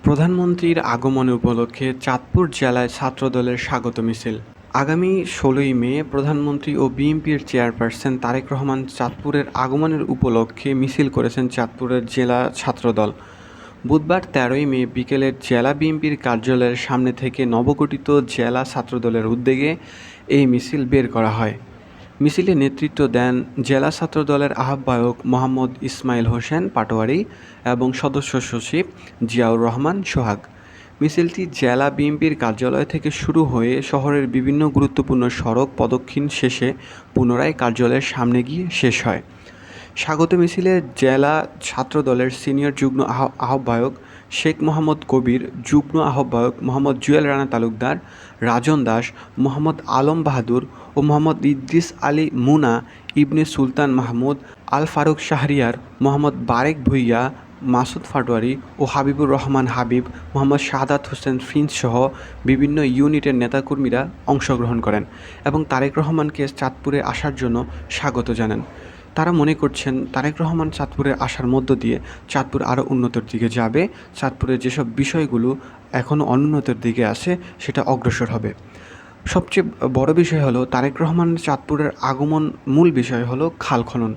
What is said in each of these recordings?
প্রধানমন্ত্রীর আগমন উপলক্ষে চাঁদপুর জেলায় ছাত্রদলের স্বাগত মিছিল। আগামী ১৬ই মে প্রধানমন্ত্রী ও বিএনপির চেয়ারপারসন তারেক রহমান চাঁদপুরের আগমনের উপলক্ষে মিছিল করেছেন চাঁদপুরের জেলা ছাত্রদল। বুধবার ১৩ই মে বিকেলে জেলা বিএনপির কার্যালয়ের সামনে থেকে নবগঠিত জেলা ছাত্রদলের উদ্যোগে এই মিছিল বের করা হয়। মিছিলে নেতৃত্ব দেন জেলা ছাত্রদলের আহ্বায়ক মোহাম্মদ ইসমাইল হোসেন পাটোয়ারি এবং সদস্য সচিব জিয়াউর রহমান সোহাগ। মিছিলটি জেলা বিএনপির কার্যালয় থেকে শুরু হয়ে শহরের বিভিন্ন গুরুত্বপূর্ণ সড়ক প্রদক্ষিণ শেষে পুনরায় কার্যালয়ের সামনে গিয়ে শেষ হয়। স্বাগত মিছিলে জেলা ছাত্রদলের সিনিয়র যুগ্ম আহ্বায়ক শেখ মোহাম্মদ কবির, যুগ্ম আহ্বায়ক মোহাম্মদ জুয়েল রানা তালুকদার, রাজন দাস, মোহাম্মদ আলম বাহাদুর ও মোহাম্মদ ইদ্রিস আলী মুনা, ইবনে সুলতান মাহমুদ, আল ফারুক শাহরিয়ার, মোহাম্মদ বারেক ভুইয়া, মাসুদ পাটোয়ারি ও হাবিবুর রহমান হাবিব, মোহাম্মদ শাহাদাত হোসেন প্রিন্সসহ বিভিন্ন ইউনিটের নেতাকর্মীরা অংশগ্রহণ করেন এবং তারেক রহমানকে চাঁদপুরে আসার জন্য স্বাগত জানান। তারা মনে করছেন তারেক রহমান চাঁদপুরে আসার মধ্য দিয়ে চাঁদপুর আরও উন্নতির দিকে যাবে, চাঁদপুরের যেসব বিষয়গুলো এখনও অনুন্নতির দিকে আছে সেটা অগ্রসর হবে। সবচেয়ে বড় বিষয় হলো তারেক রহমানের চাঁদপুরের আগমন, মূল বিষয় হলো খাল খনন।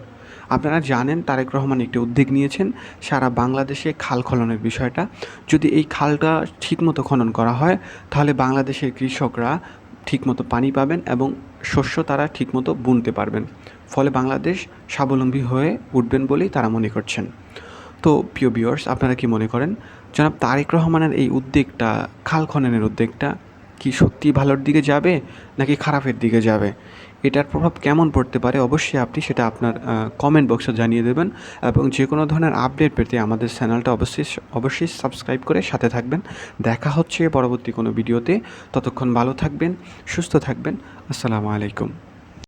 আপনারা জানেন তারেক রহমান একটি উদ্যোগ নিয়েছেন সারা বাংলাদেশে খাল খননের বিষয়টা। যদি এই খালটা ঠিকমতো খনন করা হয় তাহলে বাংলাদেশের কৃষকরা ঠিকমতো পানি পাবেন এবং শস্য তারা ঠিকমতো বুনতে পারবেন, ফলে বাংলাদেশ স্বাবলম্বী হয়ে উঠবেন বলেই তারা মনে করছেন। তো প্রিয় ভিউয়ার্স, আপনারা কি মনে করেন জনাব তারেক রহমানের এই উদ্যোগটা, খাল খননের উদ্যোগটা কি সত্যিই ভালোর দিকে যাবে নাকি খারাপের দিকে যাবে? এটার প্রভাব কেমন পড়তে পারে অবশ্যই আপনি সেটা আপনার কমেন্ট বক্সে জানিয়ে দেবেন এবং যে কোনো ধরনের আপডেট পেতে আমাদের চ্যানেলটা অবশ্যই সাবস্ক্রাইব করে সাথে থাকবেন। দেখা হচ্ছে পরবর্তী কোনো ভিডিওতে। ততক্ষণ ভালো থাকবেন, সুস্থ থাকবেন। আসসালামু আলাইকুম।